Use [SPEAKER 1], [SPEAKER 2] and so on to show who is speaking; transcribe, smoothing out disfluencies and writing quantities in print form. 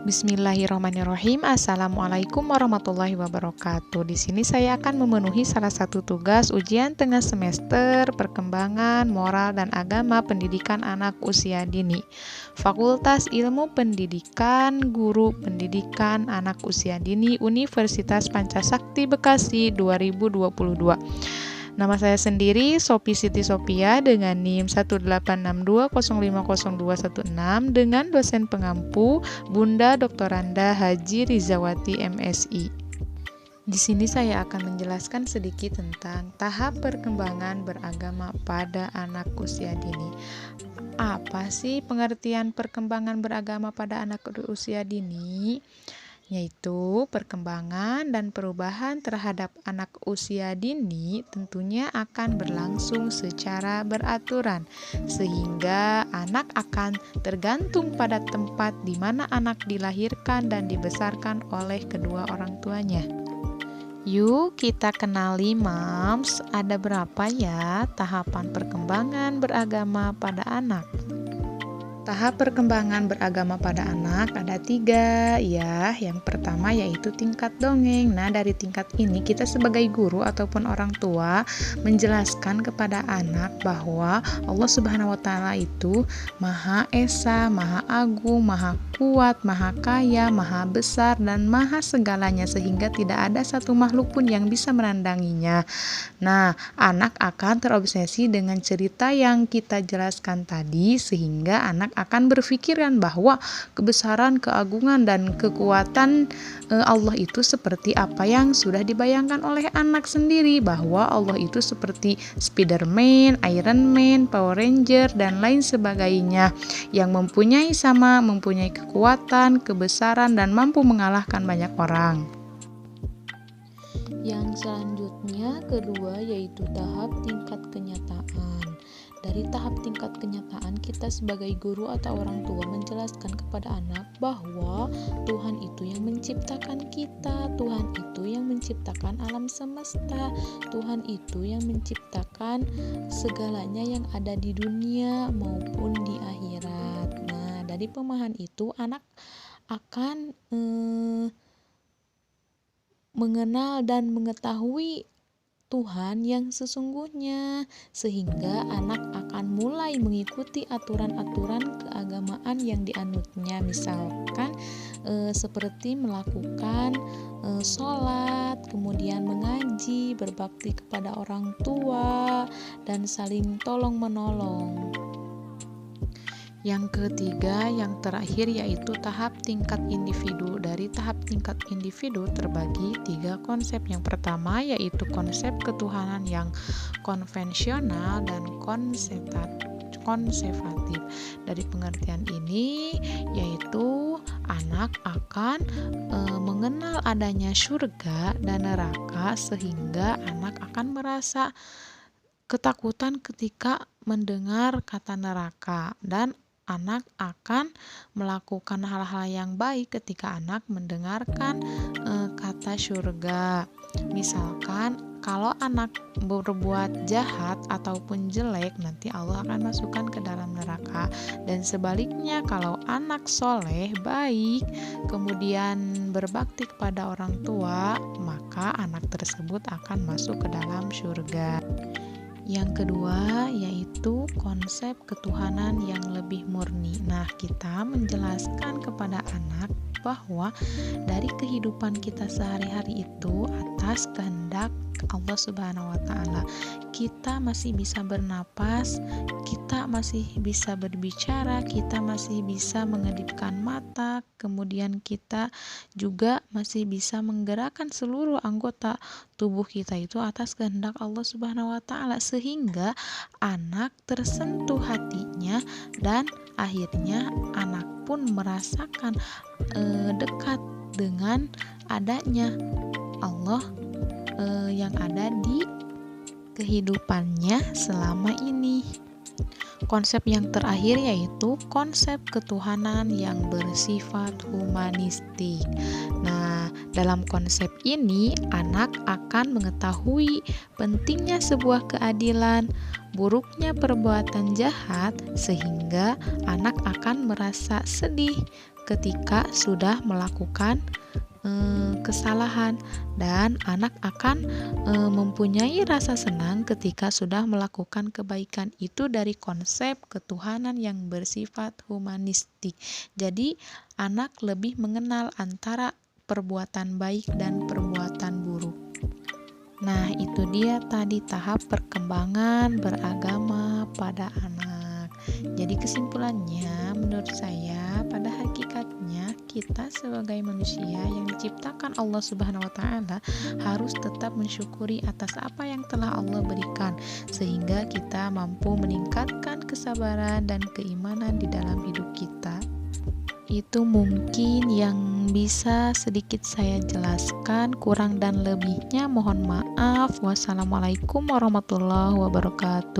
[SPEAKER 1] Bismillahirrahmanirrahim. Assalamualaikum warahmatullahi wabarakatuh. Di sini saya akan memenuhi salah satu tugas ujian tengah semester perkembangan moral dan agama pendidikan anak usia dini. Fakultas Ilmu Pendidikan Guru Pendidikan Anak Usia Dini Universitas Pancasakti Bekasi 2022. Nama saya sendiri Sophie Siti Sophia dengan NIM 18620500216 dengan dosen pengampu Bunda Doktoranda Haji Rizawati MSI. Di sini saya akan menjelaskan sedikit tentang tahap perkembangan beragama pada anak usia dini. Apa sih pengertian perkembangan beragama pada anak usia dini? Yaitu perkembangan dan perubahan terhadap anak usia dini tentunya akan berlangsung secara beraturan, sehingga anak akan tergantung pada tempat di mana anak dilahirkan dan dibesarkan oleh kedua orang tuanya. Yuk kita kenali Mams, ada berapa ya tahapan perkembangan beragama pada anak? Tahap perkembangan beragama pada anak ada 3 ya. Yang pertama yaitu tingkat dongeng. Nah, dari tingkat ini kita sebagai guru ataupun orang tua menjelaskan kepada anak bahwa Allah Subhanahu wa taala itu Maha Esa, Maha Agung, Maha Kuat, Maha Kaya, Maha Besar dan Maha segalanya, sehingga tidak ada satu makhluk pun yang bisa menandanginya. Nah, anak akan terobsesi dengan cerita yang kita jelaskan tadi, sehingga anak akan berpikiran bahwa kebesaran, keagungan, dan kekuatan Allah itu seperti apa yang sudah dibayangkan oleh anak sendiri, bahwa Allah itu seperti Spiderman, Iron Man, Power Ranger, dan lain sebagainya yang mempunyai kekuatan, kebesaran, dan mampu mengalahkan banyak orang. Yang selanjutnya kedua yaitu tahap tingkat kenyataan. Dari tahap tingkat kenyataan, kita sebagai guru atau orang tua menjelaskan kepada anak bahwa Tuhan itu yang menciptakan kita, Tuhan itu yang menciptakan alam semesta, Tuhan itu yang menciptakan segalanya yang ada di dunia maupun di akhirat. Nah, dari pemahaman itu anak akan mengenal dan mengetahui Tuhan yang sesungguhnya, sehingga anak akan mulai mengikuti aturan-aturan keagamaan yang dianutnya, misalkan seperti melakukan sholat, kemudian mengaji, berbakti kepada orang tua, dan saling tolong-menolong. Yang ketiga, yang terakhir yaitu tahap tingkat individu. Dari tahap tingkat individu terbagi 3 konsep. Yang pertama yaitu konsep ketuhanan yang konvensional dan konservatif. Dari pengertian ini yaitu anak akan mengenal adanya surga dan neraka, sehingga anak akan merasa ketakutan ketika mendengar kata neraka, dan anak akan melakukan hal-hal yang baik ketika anak mendengarkan kata surga. Misalkan kalau anak berbuat jahat ataupun jelek, nanti Allah akan masukkan ke dalam neraka. Dan sebaliknya, kalau anak soleh, baik, kemudian berbakti kepada orang tua, maka anak tersebut akan masuk ke dalam surga. Yang kedua yaitu konsep ketuhanan yang lebih murni. Nah, kita menjelaskan kepada anak bahwa dari kehidupan kita sehari-hari itu atas kehendak Allah Subhanahu wa taala. Kita masih bisa bernapas, kita masih bisa berbicara, kita masih bisa mengedipkan mata, kemudian kita juga masih bisa menggerakkan seluruh anggota tubuh kita itu atas kehendak Allah Subhanahu wa taala, sehingga anak tersentuh hatinya dan akhirnya anak pun merasakan dekat dengan adanya Allah yang ada di kehidupannya selama ini. Konsep yang terakhir yaitu konsep ketuhanan yang bersifat humanistik. Nah, dalam konsep ini anak akan mengetahui pentingnya sebuah keadilan, buruknya perbuatan jahat, sehingga anak akan merasa sedih ketika sudah melakukan kesalahan, dan anak akan mempunyai rasa senang ketika sudah melakukan kebaikan. Itu dari konsep ketuhanan yang bersifat humanistik. Jadi anak lebih mengenal antara perbuatan baik dan perbuatan buruk. Nah, itu dia tadi tahap perkembangan beragama pada anak. Jadi kesimpulannya, menurut saya pada hakikatnya kita sebagai manusia yang diciptakan Allah Subhanahu wa taala harus tetap mensyukuri atas apa yang telah Allah berikan, sehingga kita mampu meningkatkan kesabaran dan keimanan di dalam hidup kita. Itu mungkin yang bisa sedikit saya jelaskan, kurang dan lebihnya mohon maaf. Wassalamualaikum warahmatullahi wabarakatuh.